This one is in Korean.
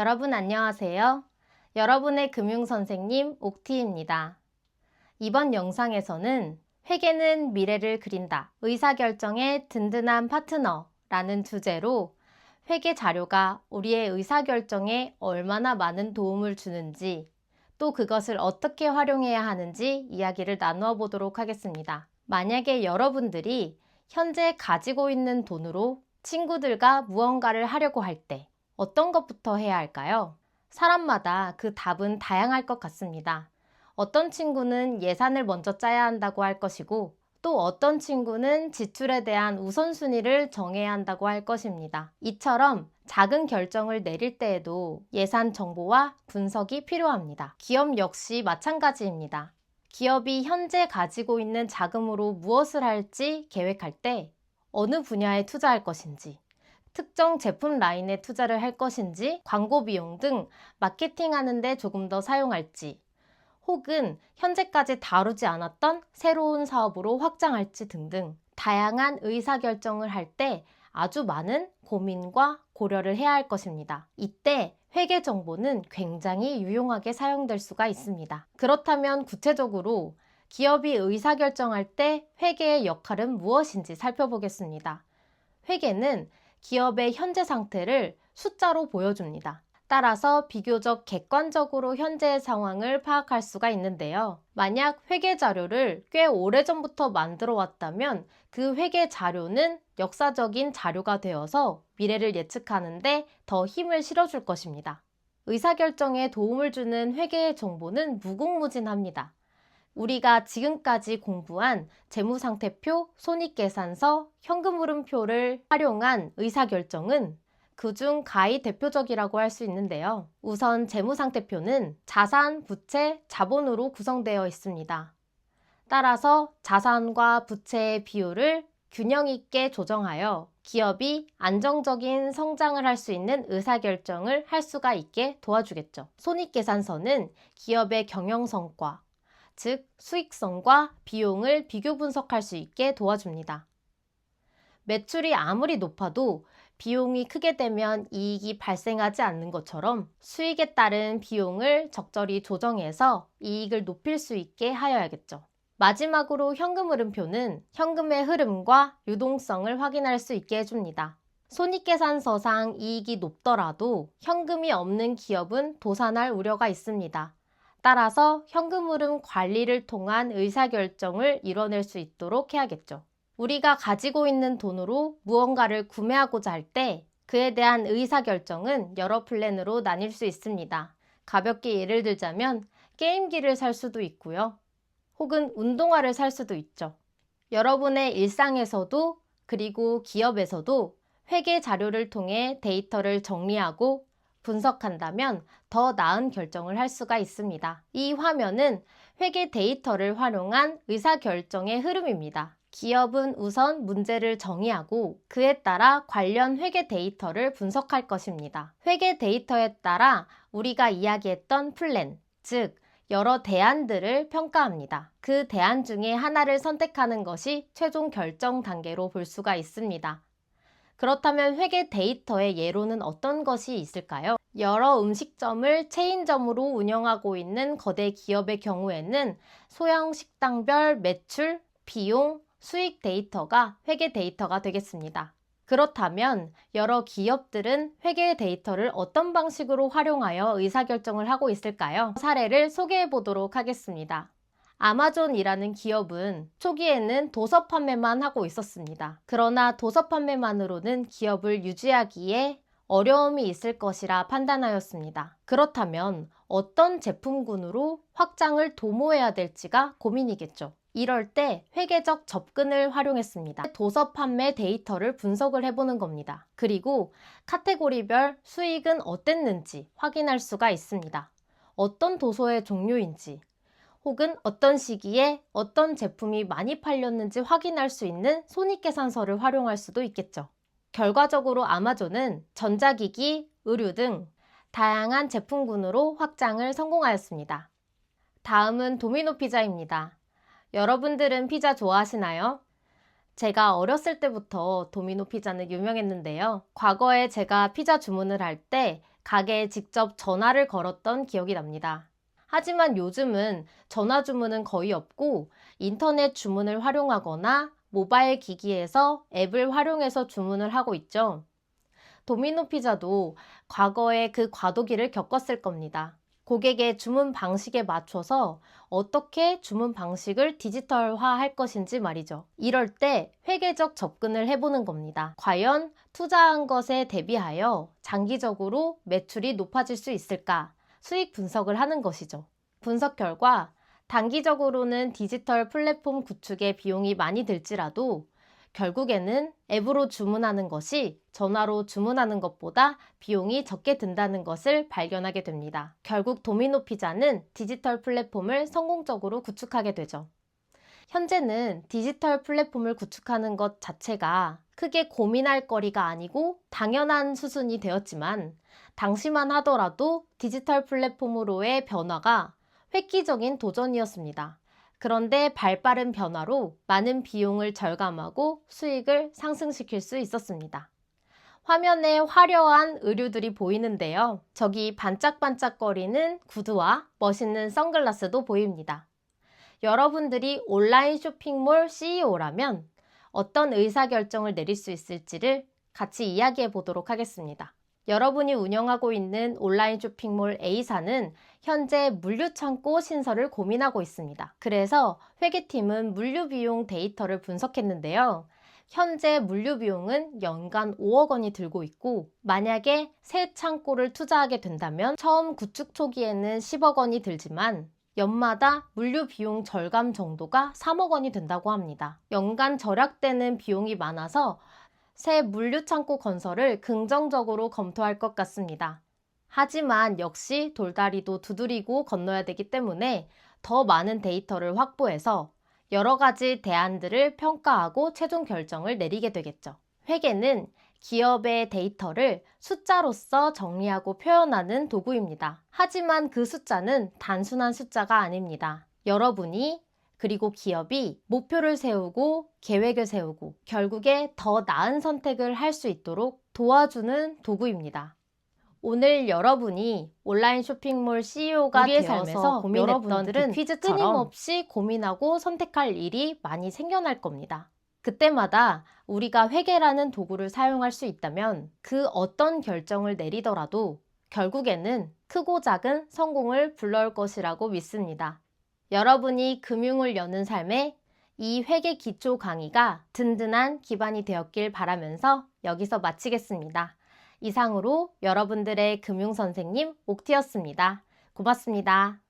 여러분 안녕하세요. 여러분의 금융선생님 옥티입니다. 이번 영상에서는 회계는 미래를 그린다. 의사결정의 든든한 파트너라는 주제로 회계 자료가 우리의 의사결정에 얼마나 많은 도움을 주는지 또 그것을 어떻게 활용해야 하는지 이야기를 나누어 보도록 하겠습니다. 만약에 여러분들이 현재 가지고 있는 돈으로 친구들과 무언가를 하려고 할 때 어떤 것부터 해야 할까요? 사람마다 그 답은 다양할 것 같습니다. 어떤 친구는 예산을 먼저 짜야 한다고 할 것이고 또 어떤 친구는 지출에 대한 우선순위를 정해야 한다고 할 것입니다. 이처럼 작은 결정을 내릴 때에도 예산 정보와 분석이 필요합니다. 기업 역시 마찬가지입니다. 기업이 현재 가지고 있는 자금으로 무엇을 할지 계획할 때 어느 분야에 투자할 것인지, 특정 제품 라인에 투자를 할 것인지, 광고 비용 등 마케팅하는 데 조금 더 사용할지, 혹은 현재까지 다루지 않았던 새로운 사업으로 확장할지 등등 다양한 의사결정을 할 때 아주 많은 고민과 고려를 해야 할 것입니다. 이때 회계 정보는 굉장히 유용하게 사용될 수가 있습니다. 그렇다면 구체적으로 기업이 의사결정할 때 회계의 역할은 무엇인지 살펴보겠습니다. 회계는 기업의 현재 상태를 숫자로 보여줍니다. 따라서 비교적 객관적으로 현재의 상황을 파악할 수가 있는데요. 만약 회계 자료를 꽤 오래전부터 만들어 왔다면 그 회계 자료는 역사적인 자료가 되어서 미래를 예측하는데 더 힘을 실어줄 것입니다. 의사결정에 도움을 주는 회계의 정보는 무궁무진합니다. 우리가 지금까지 공부한 재무상태표, 손익계산서, 현금흐름표를 활용한 의사결정은 그중 가히 대표적이라고 할 수 있는데요. 우선 재무상태표는 자산, 부채, 자본으로 구성되어 있습니다. 따라서 자산과 부채의 비율을 균형 있게 조정하여 기업이 안정적인 성장을 할 수 있는 의사결정을 할 수가 있게 도와주겠죠. 손익계산서는 기업의 경영성과, 즉 수익성과 비용을 비교 분석할 수 있게 도와줍니다. 매출이 아무리 높아도 비용이 크게 되면 이익이 발생하지 않는 것처럼 수익에 따른 비용을 적절히 조정해서 이익을 높일 수 있게 하여야겠죠. 마지막으로 현금흐름표는 현금의 흐름과 유동성을 확인할 수 있게 해줍니다. 손익계산서상 이익이 높더라도 현금이 없는 기업은 도산할 우려가 있습니다. 따라서 현금흐름 관리를 통한 의사결정을 이뤄낼 수 있도록 해야겠죠. 우리가 가지고 있는 돈으로 무언가를 구매하고자 할 때 그에 대한 의사결정은 여러 플랜으로 나뉠 수 있습니다. 가볍게 예를 들자면 게임기를 살 수도 있고요. 혹은 운동화를 살 수도 있죠. 여러분의 일상에서도 그리고 기업에서도 회계 자료를 통해 데이터를 정리하고 분석한다면 더 나은 결정을 할 수가 있습니다. 이 화면은 회계 데이터를 활용한 의사결정의 흐름입니다. 기업은 우선 문제를 정의하고 그에 따라 관련 회계 데이터를 분석할 것입니다. 회계 데이터에 따라 우리가 이야기했던 플랜, 즉 여러 대안들을 평가합니다. 그 대안 중에 하나를 선택하는 것이 최종 결정 단계로 볼 수가 있습니다. 그렇다면 회계 데이터의 예로는 어떤 것이 있을까요? 여러 음식점을 체인점으로 운영하고 있는 거대 기업의 경우에는 소형 식당별 매출, 비용, 수익 데이터가 회계 데이터가 되겠습니다. 그렇다면 여러 기업들은 회계 데이터를 어떤 방식으로 활용하여 의사결정을 하고 있을까요? 사례를 소개해 보도록 하겠습니다. 아마존이라는 기업은 초기에는 도서 판매만 하고 있었습니다. 그러나 도서 판매만으로는 기업을 유지하기에 어려움이 있을 것이라 판단하였습니다. 그렇다면 어떤 제품군으로 확장을 도모해야 될지가 고민이겠죠. 이럴 때 회계적 접근을 활용했습니다. 도서 판매 데이터를 분석을 해보는 겁니다. 그리고 카테고리별 수익은 어땠는지 확인할 수가 있습니다. 어떤 도서의 종류인지, 혹은 어떤 시기에 어떤 제품이 많이 팔렸는지 확인할 수 있는 손익계산서를 활용할 수도 있겠죠. 결과적으로 아마존은 전자기기, 의류 등 다양한 제품군으로 확장을 성공하였습니다. 다음은 도미노 피자입니다. 여러분들은 피자 좋아하시나요? 제가 어렸을 때부터 도미노 피자는 유명했는데요. 과거에 제가 피자 주문을 할 때 가게에 직접 전화를 걸었던 기억이 납니다. 하지만 요즘은 전화 주문은 거의 없고 인터넷 주문을 활용하거나 모바일 기기에서 앱을 활용해서 주문을 하고 있죠. 도미노 피자도 과거에 그 과도기를 겪었을 겁니다. 고객의 주문 방식에 맞춰서 어떻게 주문 방식을 디지털화 할 것인지 말이죠. 이럴 때 회계적 접근을 해보는 겁니다. 과연 투자한 것에 대비하여 장기적으로 매출이 높아질 수 있을까? 수익 분석을 하는 것이죠. 분석 결과 단기적으로는 디지털 플랫폼 구축에 비용이 많이 들지라도 결국에는 앱으로 주문하는 것이 전화로 주문하는 것보다 비용이 적게 든다는 것을 발견하게 됩니다. 결국 도미노 피자는 디지털 플랫폼을 성공적으로 구축하게 되죠. 현재는 디지털 플랫폼을 구축하는 것 자체가 크게 고민할 거리가 아니고 당연한 수순이 되었지만 당시만 하더라도 디지털 플랫폼으로의 변화가 획기적인 도전이었습니다. 그런데 발빠른 변화로 많은 비용을 절감하고 수익을 상승시킬 수 있었습니다. 화면에 화려한 의류들이 보이는데요. 저기 반짝반짝거리는 구두와 멋있는 선글라스도 보입니다. 여러분들이 온라인 쇼핑몰 CEO라면 어떤 의사결정을 내릴 수 있을지를 같이 이야기해 보도록 하겠습니다. 여러분이 운영하고 있는 온라인 쇼핑몰 A사는 현재 물류창고 신설을 고민하고 있습니다. 그래서 회계팀은 물류비용 데이터를 분석했는데요. 현재 물류비용은 연간 5억 원이 들고 있고 만약에 새 창고를 투자하게 된다면 처음 구축 초기에는 10억 원이 들지만 연마다 물류 비용 절감 정도가 3억 원이 된다고 합니다. 연간 절약되는 비용이 많아서 새 물류 창고 건설을 긍정적으로 검토할 것 같습니다. 하지만 역시 돌다리도 두드리고 건너야 되기 때문에 더 많은 데이터를 확보해서 여러 가지 대안들을 평가하고 최종 결정을 내리게 되겠죠. 회계는 기업의 데이터를 숫자로서 정리하고 표현하는 도구입니다. 하지만 그 숫자는 단순한 숫자가 아닙니다. 여러분이 그리고 기업이 목표를 세우고 계획을 세우고 결국에 더 나은 선택을 할 수 있도록 도와주는 도구입니다. 오늘 여러분이 온라인 쇼핑몰 CEO가 우리의 되어서 삶에서 고민했던 여러분들은 그 퀴즈처럼 끊임없이 고민하고 선택할 일이 많이 생겨날 겁니다. 그때마다 우리가 회계라는 도구를 사용할 수 있다면 그 어떤 결정을 내리더라도 결국에는 크고 작은 성공을 불러올 것이라고 믿습니다. 여러분이 금융을 여는 삶에 이 회계 기초 강의가 든든한 기반이 되었길 바라면서 여기서 마치겠습니다. 이상으로 여러분들의 금융선생님 옥티였습니다. 고맙습니다.